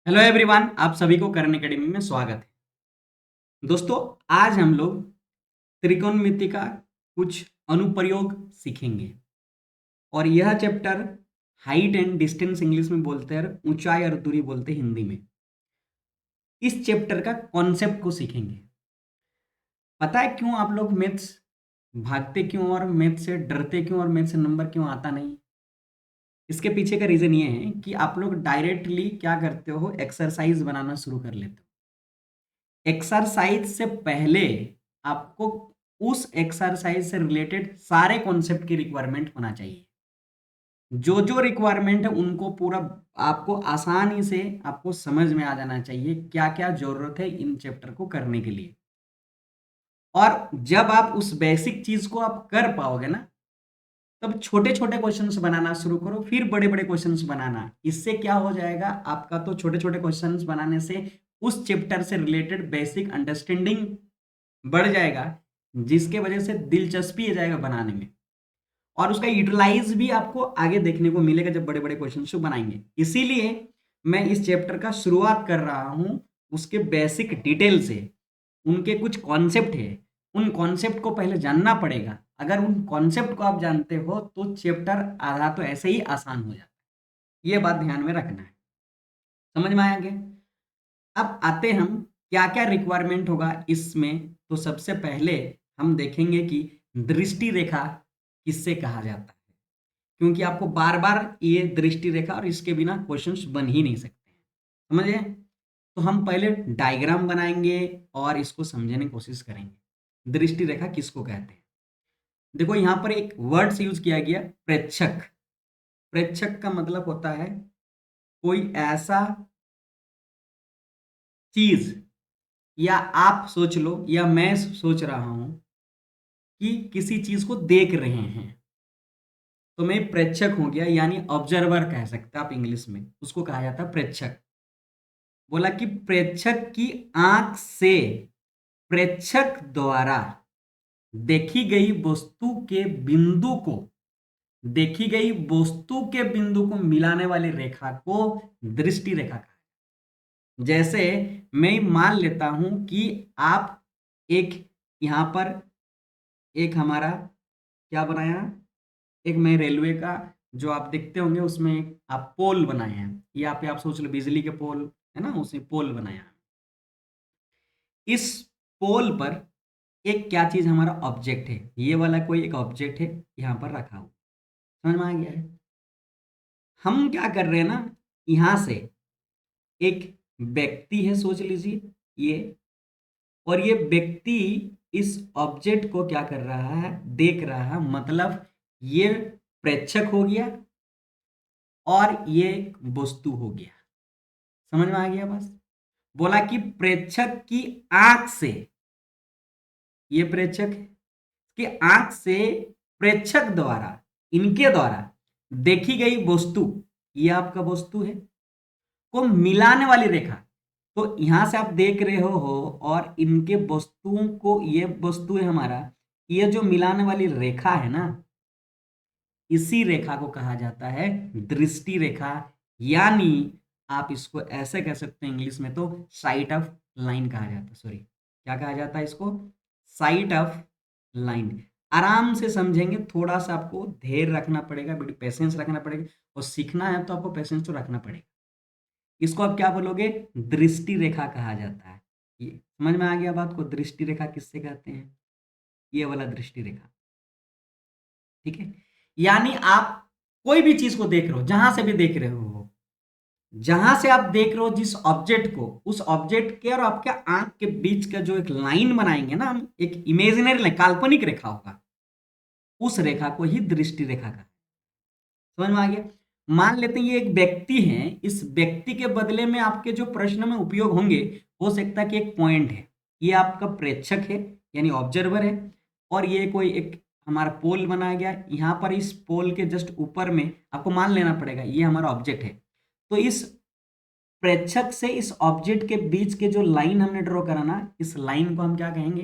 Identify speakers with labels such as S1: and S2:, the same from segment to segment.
S1: Hello everyone, आप सभी को कर्ण अकेडमी में स्वागत है। दोस्तों, आज हम लोग त्रिकोणमिति का कुछ अनुप्रयोग सीखेंगे और यह chapter height and distance English में बोलते हैं, ऊंचाई और दूरी बोलते हैं हिंदी में। इस चैप्टर का कॉन्सेप्ट को सीखेंगे। पता है क्यों आप लोग मैथ्स भागते क्यों और मैथ से डरते क्यों और मैथ से नंबर क्यों आता नहीं? इसके पीछे का रीजन ये है कि आप लोग डायरेक्टली क्या करते हो, एक्सरसाइज बनाना शुरू कर लेते हो। एक्सरसाइज से पहले आपको उस एक्सरसाइज से रिलेटेड सारे कॉन्सेप्ट की रिक्वायरमेंट होना चाहिए। जो जो रिक्वायरमेंट है उनको पूरा आपको आसानी से आपको समझ में आ जाना चाहिए, क्या क्या जरूरत है इन चैप्टर को करने के लिए। और जब आप उस बेसिक चीज को आप कर पाओगे ना, तब छोटे छोटे क्वेश्चंस बनाना शुरू करो, फिर बड़े बड़े क्वेश्चंस बनाना। इससे क्या हो जाएगा, आपका तो छोटे छोटे क्वेश्चंस बनाने से उस चैप्टर से रिलेटेड बेसिक अंडरस्टैंडिंग बढ़ जाएगा, जिसके वजह से दिलचस्पी आ जाएगा बनाने में, और उसका यूटिलाइज भी आपको आगे देखने को मिलेगा जब बड़े बड़े क्वेश्चन बनाएंगे। इसीलिए मैं इस चैप्टर का शुरुआत कर रहा हूं उसके बेसिक डिटेल से। उनके कुछ कॉन्सेप्ट है, उन कॉन्सेप्ट को पहले जानना पड़ेगा। अगर उन कॉन्सेप्ट को आप जानते हो तो चैप्टर आधा तो ऐसे ही आसान हो जाता है। ये बात ध्यान में रखना है। समझ में आया क्या? अब आते हम क्या क्या रिक्वायरमेंट होगा इसमें। तो सबसे पहले हम देखेंगे कि दृष्टि रेखा किससे कहा जाता है, क्योंकि आपको बार बार ये दृष्टि रेखा और इसके बिना क्वेश्चंस बन ही नहीं सकते हैं। समझे? तो हम पहले डायग्राम बनाएंगे और इसको समझने की कोशिश करेंगे दृष्टि रेखा किसको कहते हैं। देखो, यहां पर एक वर्ड्स यूज किया गया, प्रेक्षक। प्रेक्षक का मतलब होता है कोई ऐसा चीज, या आप सोच लो या मैं सोच रहा हूं कि किसी चीज को देख रहे हैं, तो मैं प्रेक्षक हो गया, यानी ऑब्जर्वर कह सकते हैं आप इंग्लिश में, उसको कहा जाता है प्रेक्षक। बोला कि प्रेक्षक की आंख से प्रेक्षक द्वारा देखी गई वस्तु के बिंदु को, देखी गई वस्तु के बिंदु को मिलाने वाली रेखा को दृष्टि रेखा कहा। जैसे मैं मान लेता हूं कि आप एक, यहां पर एक हमारा क्या बनाया, एक मैं रेलवे का, जो आप देखते होंगे उसमें एक आप पोल बनाए हैं, या पे आप सोच लो बिजली के पोल है ना, उसने पोल बनाया। इस पोल पर एक क्या चीज हमारा ऑब्जेक्ट है, ये वाला कोई एक ऑब्जेक्ट है यहाँ पर रखा हुआ। समझ में आ गया है? हम क्या कर रहे हैं ना, यहां से एक व्यक्ति है सोच लीजिए ये, और ये व्यक्ति इस ऑब्जेक्ट को क्या कर रहा है, देख रहा है। मतलब ये प्रेक्षक हो गया और ये एक वस्तु हो गया। समझ में आ गया? बस बोला कि प्रेक्षक की आंख से, ये प्रेक्षक है, कि आंख से प्रेक्षक द्वारा, इनके द्वारा देखी गई वस्तु, ये आपका वस्तु है, को मिलाने वाली रेखा। तो यहां से आप देख रहे हो और इनके वस्तुओं को, ये वस्तु है हमारा, ये जो मिलाने वाली रेखा है ना, इसी रेखा को कहा जाता है दृष्टि रेखा। यानी आप इसको ऐसे कह सकते हैं इंग्लिश में तो साइट ऑफ लाइन कहा जाता है। सॉरी, क्या कहा जाता है इसको? Site of line. आराम से समझेंगे, थोड़ा सा आपको धैर्य रखना पड़ेगा, बड़ी पेशेंस रखना पड़ेगा, और सीखना है तो आपको पेशेंस तो रखना पड़ेगा। इसको आप क्या बोलोगे? दृष्टि रेखा कहा जाता है। ये समझ में आ गया बात को? दृष्टि रेखा किससे कहते हैं? ये वाला दृष्टि रेखा। ठीक है? यानी आप कोई भी चीज को देख रहे हो, जहां से भी देख रहे हो, जहां से आप देख रहे हो जिस ऑब्जेक्ट को, उस ऑब्जेक्ट के और आपके आंख के बीच का जो एक लाइन बनाएंगे ना हम, एक इमेजिनरी लाइन, काल्पनिक रेखा होगा, उस रेखा को ही दृष्टि रेखा का। समझ में आ गया? मान लेते हैं ये एक व्यक्ति है, इस व्यक्ति के बदले में आपके जो प्रश्न में उपयोग होंगे, हो सकता है कि एक पॉइंट है, ये आपका प्रेक्षक है यानी ऑब्जर्वर है, और ये कोई एक हमारा पोल बनाया गया, यहां पर इस पोल के जस्ट ऊपर में आपको मान लेना पड़ेगा ये हमारा ऑब्जेक्ट है। तो इस प्रेक्षक से इस ऑब्जेक्ट के बीच के जो लाइन हमने ड्रॉ करा ना, इस लाइन को हम क्या कहेंगे?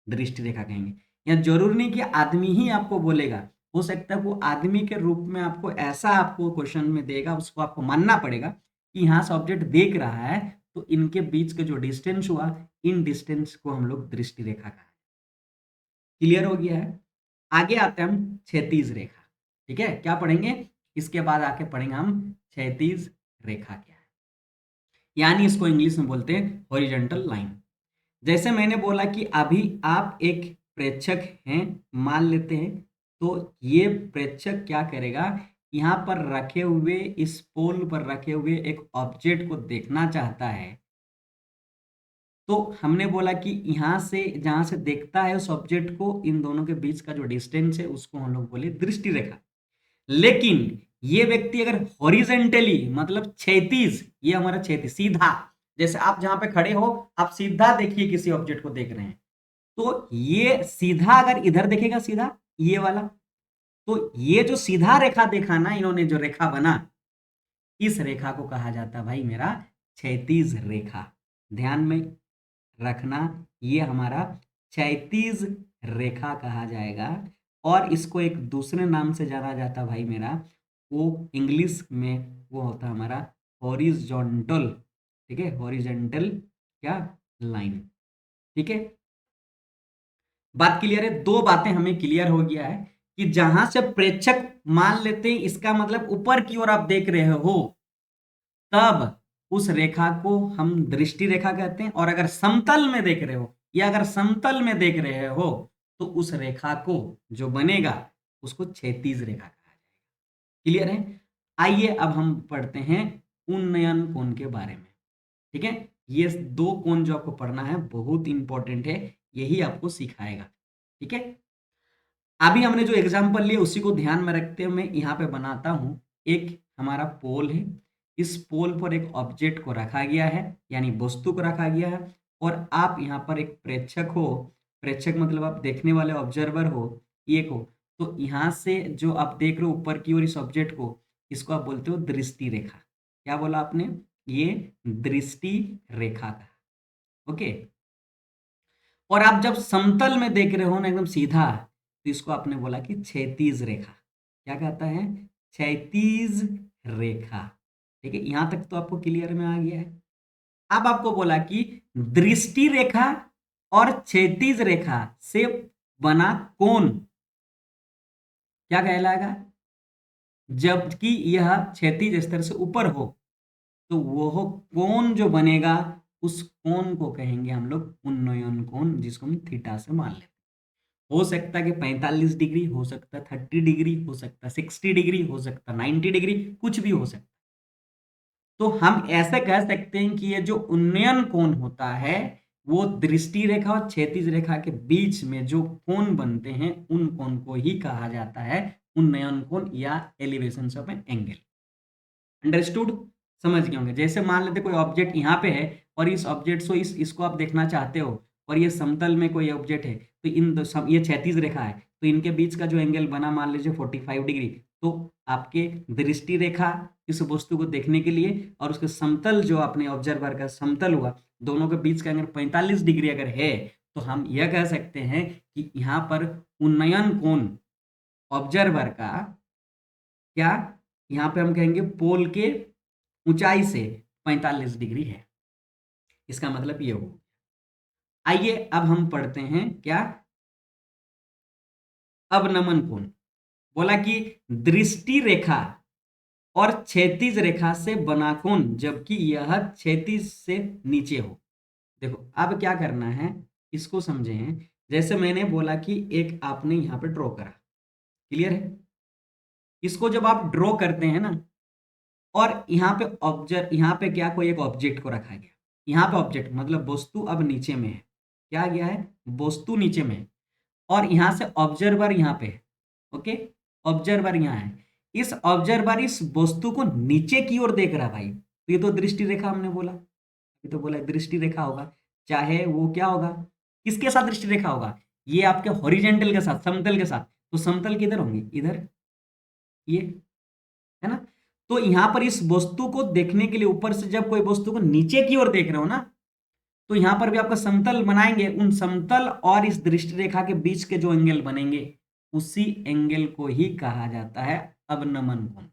S1: दृष्टि रेखा कहेंगे। या जरूर नहीं कि आदमी ही आपको बोलेगा, हो सकता है वो आदमी के रूप में आपको ऐसा आपको क्वेश्चन में देगा, उसको आपको मानना पड़ेगा कि यहाँ से ऑब्जेक्ट देख रहा है, तो इनके बीच का जो डिस्टेंस हुआ, इन डिस्टेंस को हम लोग दृष्टि रेखा कहा। क्लियर हो गया है। आगे आते हैं हम क्षैतिज रेखा। ठीक है, क्या पढ़ेंगे इसके बाद आके पढ़ेंगे हम क्षैतिज रेखा क्या है, यानी इसको इंग्लिश में बोलते हैं हॉरिजॉन्टल लाइन। जैसे मैंने बोला कि अभी आप एक प्रेक्षक हैं मान लेते हैं, तो ये प्रेक्षक क्या करेगा, यहाँ पर रखे हुए इस पोल पर रखे हुए एक ऑब्जेक्ट को देखना चाहता है। तो हमने बोला कि यहाँ से जहाँ से देखता है उस ऑब्जेक्ट को, इन दोनों के बीच का जो डिस्टेंस है उसको हम लोग बोले दृष्टि रेखा। लेकिन ये व्यक्ति अगर हॉरिजेंटली मतलब क्षैतिज, ये हमारा क्षैतिज सीधा, जैसे आप जहां पे खड़े हो आप सीधा देखिए किसी ऑब्जेक्ट को देख रहे हैं, तो ये सीधा अगर इधर देखेगा सीधा ये वाला, तो ये जो सीधा रेखा देखा ना इन्होंने, जो रेखा बना, इस रेखा को कहा जाता है भाई मेरा क्षैतिज रेखा। ध्यान में रखना, ये हमारा क्षैतिज रेखा कहा जाएगा। और इसको एक दूसरे नाम से जाना जाता भाई मेरा, वो इंग्लिश में वो होता है हमारा हॉरिजॉन्टल। ठीक है, हॉरिजॉन्टल क्या लाइन। ठीक है, बात क्लियर है। दो बातें हमें क्लियर हो गया है कि जहां से प्रेक्षक मान लेते हैं, इसका मतलब ऊपर की ओर आप देख रहे हो, तब उस रेखा को हम दृष्टि रेखा कहते हैं। और अगर समतल में देख रहे हो या अगर समतल में देख रहे हो, तो उस रेखा को जो बनेगा उसको क्षैतिज रेखा कहा जाएगा। क्लियर है। आइए अब हम पढ़ते हैं उन्नयन कोण के बारे में। ठीक है, ये दो कोण जो आपको पढ़ना है बहुत इंपॉर्टेंट है, यही आपको सिखाएगा। ठीक है, अभी हमने जो एग्जाम्पल लिए उसी को ध्यान में रखते हुए मैं यहाँ पे बनाता हूँ। एक हमारा पोल है, इस पोल पर एक ऑब्जेक्ट को रखा गया है, यानी वस्तु को रखा गया है, और आप यहाँ पर एक प्रेक्षक हो। प्रेक्षक मतलब आप देखने वाले ऑब्जर्वर हो, एक हो। तो यहाँ से जो आप देख रहे हो ऊपर की ओर इस ऑब्जेक्ट को, इसको आप बोलते हो दृष्टि रेखा। क्या बोला आपने, ये दृष्टि रेखा का। ओके, और आप जब समतल में देख रहे हो ना एकदम सीधा, तो इसको आपने बोला कि क्षैतिज रेखा। क्या कहता है, क्षैतिज रेखा। ठीक है, यहां तक तो आपको क्लियर में आ गया है। अब आपको बोला कि दृष्टि रेखा और क्षैतिज रेखा से बना कोण क्या कहलाएगा, जबकि यह क्षैतिज स्तर से ऊपर हो, तो वह कोण जो बनेगा उस कोण को कहेंगे हम लोग उन्नयन कोण, जिसको हम थीटा से मान लेते हैं। हो सकता है कि 45 डिग्री, हो सकता है 30 डिग्री, हो सकता है 60 डिग्री, हो सकता है 90 डिग्री, कुछ भी हो सकता है। तो हम ऐसे कह सकते हैं कि ये जो उन्नयन कोण होता है, वो दृष्टि रेखा और क्षैतिज रेखा के बीच में जो कोण बनते हैं उन कोण को ही कहा जाता है उन्नयन कोण या elevation of an angle. Understood, समझ गए होंगे। जैसे मान लेते कोई ऑब्जेक्ट यहाँ पे है और इस ऑब्जेक्ट को इसको आप देखना चाहते हो, और ये समतल में कोई ऑब्जेक्ट है, तो ये क्षैतिज रेखा है, तो इनके बीच का जो एंगल बना मान लीजिए 45 डिग्री, तो आपके दृष्टि रेखा इस वस्तु को देखने के लिए और उसके समतल जो अपने ऑब्जर्वर का समतल हुआ, दोनों के बीच का एंगल 45 डिग्री अगर है, तो हम यह कह सकते हैं कि यहाँ पर उन्नयन कोण ऑब्जर्वर का क्या, यहाँ पे हम कहेंगे पोल के ऊंचाई से 45 डिग्री है। इसका मतलब ये हो। आइए अब हम पढ़ते हैं क्या, अवनमन कोण। बोला कि दृष्टि रेखा और क्षैतिज रेखा से बना कोण जबकि यह क्षैतिज से नीचे हो। देखो अब क्या करना है, इसको समझें। जैसे मैंने बोला कि एक आपने यहाँ पे ड्रॉ करा, क्लियर है। इसको जब आप ड्रॉ करते हैं ना, और यहाँ पे यहाँ पे क्या कोई एक ऑब्जेक्ट को रखा गया, यहाँ पे ऑब्जेक्ट मतलब वस्तु अब नीचे में है, क्या गया है, वस्तु नीचे में है, और यहाँ से ऑब्जर्वर यहाँ पे है। ओके, ऑब्जर्वर यहाँ है, इस ऑब्जर्वर इस वस्तु को नीचे की ओर देख रहा है भाई, तो ये तो दृष्टि रेखा हमने बोला, ये तो बोला दृष्टि रेखा होगा, चाहे वो क्या होगा, किसके साथ दृष्टि रेखा होगा, ये आपके हॉरिजेंटल के साथ, समतल के साथ। तो समतल किधर होंगे, इधर, ये है ना। तो यहां पर इस वस्तु को देखने के लिए ऊपर से जब कोई वस्तु को नीचे की ओर देख रहे हो ना, तो यहां पर भी आपका समतल बनाएंगे, उन समतल और इस दृष्टि रेखा के बीच के जो एंगल बनेंगे उसी एंगल को ही कहा जाता है अवनमन कोण।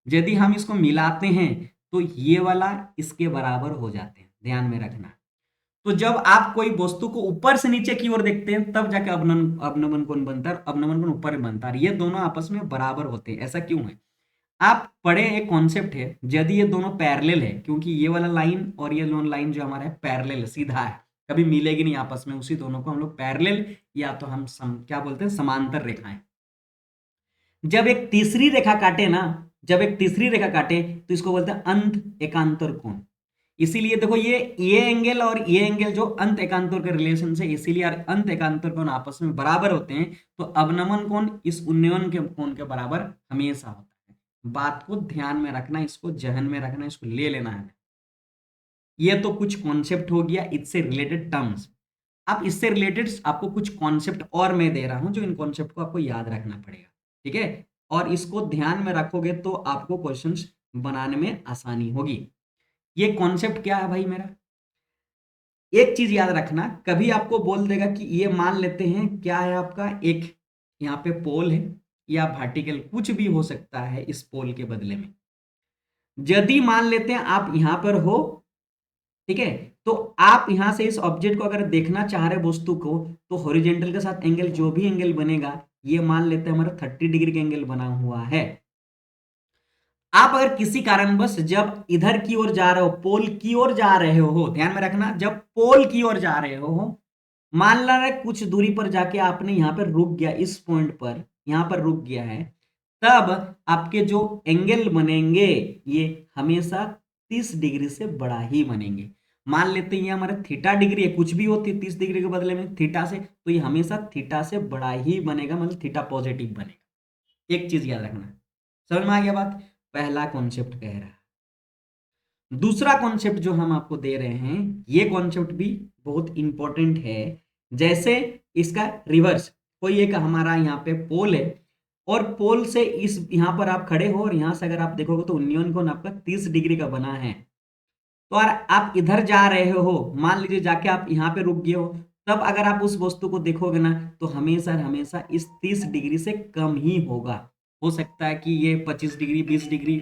S1: यदि हम इसको मिलाते हैं तो ये वाला इसके बराबर हो जाते हैं, ध्यान में रखना। तो जब आप कोई वस्तु को ऊपर से नीचे की ओर देखते हैं तब जाके अवनमन अवनमन कोण बनता है, अवनमन कोण ऊपर बनता है। ये दोनों आपस में बराबर होते हैं। ऐसा क्यों है? आप पढ़े एक कॉन्सेप्ट है, यदि ये दोनों पैरेलल है, क्योंकि ये वाला लाइन और ये लोन लाइन जो हमारा है पैरेलल है, सीधा है, कभी मिलेगी नहीं आपस में, उसी दोनों को हम लोग पैरेलल या तो हम क्या बोलते हैं, समांतर रेखाएं। जब एक तीसरी रेखा काटे ना, जब एक तीसरी रेखा काटे तो इसको बोलते हैं अंत एकांतर कोण। इसीलिए देखो ये एंगल और ये एंगल जो अंत एकांतर के रिलेशन से, इसीलिए अंत एकांतर कोण आपस में बराबर होते हैं। तो अवनमन कोण इस उन्नयन के कोण के बराबर हमेशा होता है। बात को ध्यान में रखना, इसको जहन में रखना, इसको ले लेना है। ये तो कुछ कॉन्सेप्ट हो गया, इससे रिलेटेड टर्म्स। अब इससे रिलेटेड आपको कुछ कॉन्सेप्ट और मैं दे रहा हूं, जो इन कॉन्सेप्ट को आपको याद रखना पड़ेगा, ठीक है? और इसको ध्यान में रखोगे तो आपको क्वेश्चंस बनाने में आसानी होगी। ये कॉन्सेप्ट क्या है भाई मेरा? एक चीज याद रखना, कभी आपको बोल देगा कि ये मान लेते हैं क्या है आपका, एक यहाँ पे पोल है या वर्टिकल, कुछ भी हो सकता है इस पोल के बदले में। यदि मान लेते हैं आप यहां पर हो, ठीक है, तो आप यहां से इस ऑब्जेक्ट को अगर देखना चाह रहे वस्तु को, तो हॉरिजॉन्टल के साथ एंगल, जो भी एंगल बनेगा, ये मान लेते हैं हमारा 30 डिग्री का एंगल बना हुआ है। आप अगर किसी कारणवश जब इधर की ओर जा रहे हो, पोल की ओर जा रहे हो, ध्यान में रखना, जब पोल की ओर जा रहे हो, मान ला रहे कुछ दूरी पर जाके आपने यहां पर रुक गया, इस पॉइंट पर यहां पर रुक गया है, तब आपके जो एंगल बनेंगे ये हमेशा 30 डिग्री से बड़ा ही बनेंगे। मान लेते हैं ये हमारा थीटा डिग्री है, कुछ भी होती है 30 डिग्री के बदले में थीटा से, तो ये हमेशा थीटा से बड़ा ही बनेगा, मतलब थीटा पॉजिटिव बनेगा। एक चीज याद रखना, समझ में आ गया बात? पहला कॉन्सेप्ट कह रहा है। दूसरा कॉन्सेप्ट जो हम आपको दे रहे हैं, ये कॉन्सेप्ट भी बहुत इंपॉर्टेंट है। जैसे इसका रिवर्स, कोई एक हमारा यहाँ पे पोल है, और पोल से इस यहाँ पर आप खड़े हो, और यहां से अगर आप देखोगे तो उन्नयन कोण आपका 30 डिग्री का बना है। तो आप इधर जा रहे हो, मान लीजिए जाके आप यहाँ पे रुक गए हो, तब अगर आप उस वस्तु को देखोगे ना, तो हमेशा हमेशा इस 30 डिग्री से कम ही होगा। हो सकता है कि ये 25 डिग्री 20 डिग्री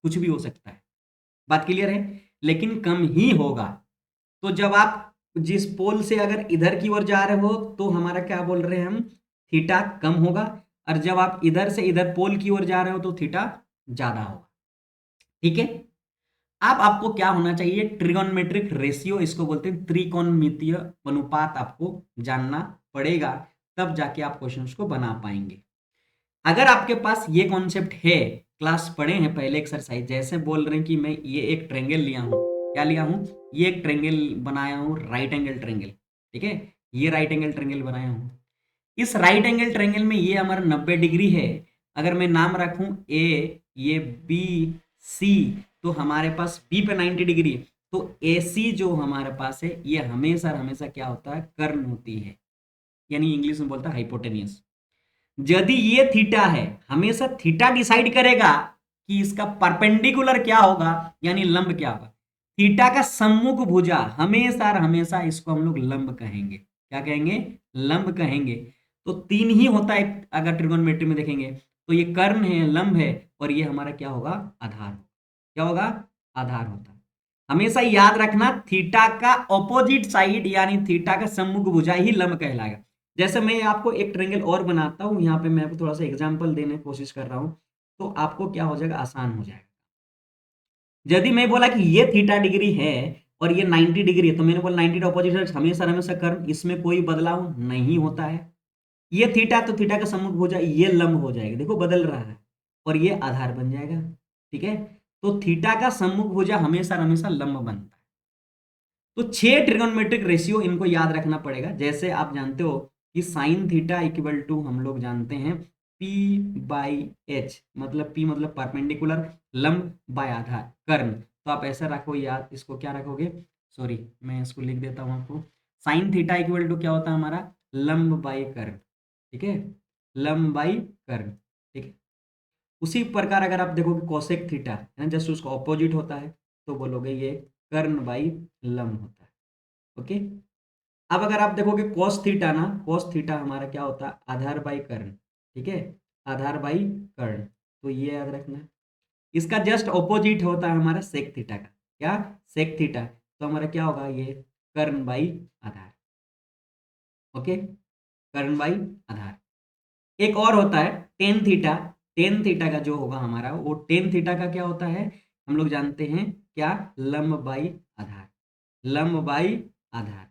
S1: कुछ भी हो सकता है, बात क्लियर है, लेकिन कम ही होगा। तो जब आप जिस पोल से अगर इधर की ओर जा रहे हो, तो हमारा क्या बोल रहे हैं हम, थीटा कम होगा, और जब आप इधर से इधर पोल की ओर जा रहे हो तो थीटा ज्यादा होगा, ठीक है? अब आपको क्या होना चाहिए, ट्रिगोनोमेट्रिक रेशियो, इसको बोलते हैं त्रिकोणमितीय अनुपात, आपको जानना पड़ेगा, तब जाके आप क्वेश्चंस को बना पाएंगे। अगर आपके पास ये कॉन्सेप्ट है, क्लास पढ़े हैं पहले एक्सरसाइज, जैसे बोल रहे हैं कि मैं ये एक ट्रेंगल लिया हूं, क्या लिया हूं, ये एक ट्रेंगल बनाया हूं, राइट एंगल ट्रेंगल, ठीक है, ये राइट एंगल ट्रेंगल बनाया हूं। इस राइट एंगल ट्रेंगल में ये हमारा 90 डिग्री है। अगर मैं नाम रखूं ए, ये बी, सी, तो हमारे पास बी पे 90 डिग्री है, तो ए सी जो हमारे पास है, ये हमेशा हमेशा क्या होता है, कर्ण होती है, यानी इंग्लिश में बोलता है हाइपोटेनियस। यदि ये थीटा है, हमेशा थीटा डिसाइड करेगा कि इसका परपेंडिकुलर क्या होगा, यानी लंब क्या होगा। थीटा का सम्मुख भुजा हमेशा हमेशा इसको हम लोग लंब कहेंगे, क्या कहेंगे, लंब कहेंगे। तो तीन ही होता है अगर ट्रिगोनोमेट्री में देखेंगे, तो ये कर्ण है, लंब है, और ये हमारा क्या होगा, आधार। क्या होगा, आधार होता है। हमेशा याद रखना, थीटा का ऑपोजिट साइड यानी थीटा का सम्मुख भुजा ही लंब कहलाएगा। जैसे मैं आपको एक ट्रेंगल और बनाता हूं, यहाँ पे मैं आपको थोड़ा सा एग्जांपल देने की कोशिश कर रहा हूं, तो आपको क्या हो जाएगा, आसान हो जाएगा। यदि मैं बोला कि ये थीटा डिग्री है और ये 90 डिग्री है, तो मैंने बोला 90 ऑपोजिट साइड हमेशा हमेशा कर्व, इसमें कोई बदलाव नहीं होता है। ये थीटा, तो थीटा का सम्मुख भुजा ये लंब हो जाएगा, देखो बदल रहा है, और ये आधार बन जाएगा, ठीक है। तो थीटा का सम्मुख भुजा हमेशा हमेशा लंब बनता है। तो 6 ट्रिगोनोमेट्रिक रेशियो इनको याद रखना पड़ेगा। जैसे आप जानते हो कि साइन थीटा इक्वल टू हम लोग जानते हैं P बाई एच, मतलब P मतलब परपेंडिकुलर, लंब बाय आधार कर्ण। तो आप ऐसा रखो याद, इसको क्या रखोगे, सॉरी मैं इसको लिख देता हूं आपको, साइन थीटा इक्वल टू क्या होता है हमारा, लंब बाई कर्ण, ठीक है, लंब बाई कर्ण, ठीक है। उसी प्रकार अगर आप देखोगे कोसेक थीटा है ना, जस्ट उसका ऑपोजिट होता है, तो बोलोगे ये कर्ण बाई लंब होता है, ओके। अब अगर आप देखोगे कॉस थीटा ना, कॉस थीटा हमारा क्या होता है, आधार बाई कर्ण, ठीक है, आधार बाई कर्ण, तो ये याद रखना है। इसका जस्ट ऑपोजिट होता है हमारा सेक थीटा का। क्या? Sec theta. तो हमारा क्या होगा ये? कर्ण बाई आधार। ओके, कर्ण बाई आधार। एक और होता है टेन थीटा। टेन थीटा का जो होगा हमारा, वो टेन थीटा का क्या होता है हम लोग जानते हैं, क्या? लंब बाई आधार। लंब बाई आधार।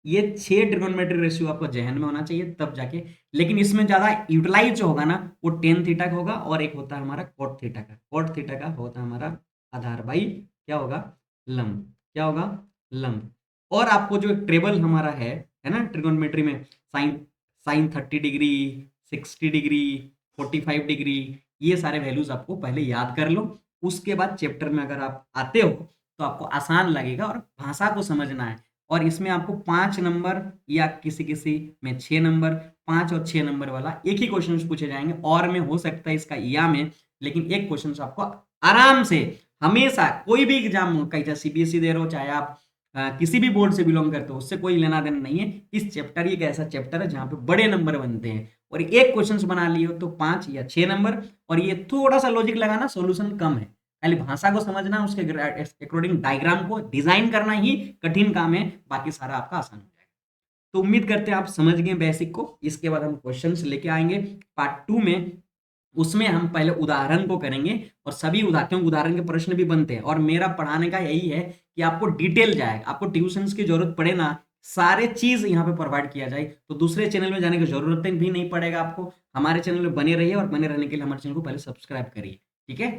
S1: ये 6 ट्रिगोनोमेट्री रेशियो आपको जहन में होना चाहिए तब जाके। लेकिन इसमें ज्यादा यूटिलाइज जो होगा ना, वो टेन थीटा का होगा, और एक होता है हमारा कॉट थीटा का। कॉट थीटा का होता है हमारा आधार बाई क्या होगा? लंब। क्या होगा? लंब। और आपको जो टेबल हमारा है ना ट्रिगोनोमेट्री में, sine sine 30 degree, 60 degree, 45 degree, ये सारे वैल्यूज आपको पहले याद कर लो। उसके बाद चैप्टर में अगर आप आते हो तो आपको आसान लगेगा, और भाषा को समझना है। और इसमें आपको 5 नंबर या किसी किसी में 6 नंबर, 5 और 6 नंबर वाला एक ही क्वेश्चन पूछे जाएंगे, और में हो सकता है इसका या में, लेकिन एक क्वेश्चन आपको आराम से हमेशा कोई भी एग्जाम हो, चाहे सीबीएसई दे रहे हो, चाहे आप किसी भी बोर्ड से बिलोंग करते हो, उससे कोई लेना देना नहीं है। इस चैप्टर एक ऐसा चैप्टर है जहां पे बड़े नंबर बनते हैं, और एक क्वेश्चन बना लिए हो तो 5 या 6 नंबर। और ये थोड़ा सा लॉजिक लगाना, सॉल्यूशन कम है, खाली भाषा को समझना, उसके अकॉर्डिंग डायग्राम को डिजाइन करना ही कठिन काम है, बाकी सारा आपका आसान हो जाएगा। तो उम्मीद करते हैं आप समझ गए बेसिक को। इसके बाद हम क्वेश्चंस लेके आएंगे पार्ट 2 में। उसमें हम पहले उदाहरण को करेंगे, और सभी उदाहरण उदाहरण के प्रश्न भी बनते हैं, और मेरा पढ़ाने का यही है कि आपको डिटेल जाए, आपको ट्यूशंस की जरूरत पड़े ना, सारे चीज यहाँ पे प्रोवाइड किया जाए, तो दूसरे चैनल में जाने की जरूरत भी नहीं पड़ेगा आपको। हमारे चैनल में बने रहिए, और बने रहने के लिए हमारे चैनल को पहले सब्सक्राइब करिए। ठीक है।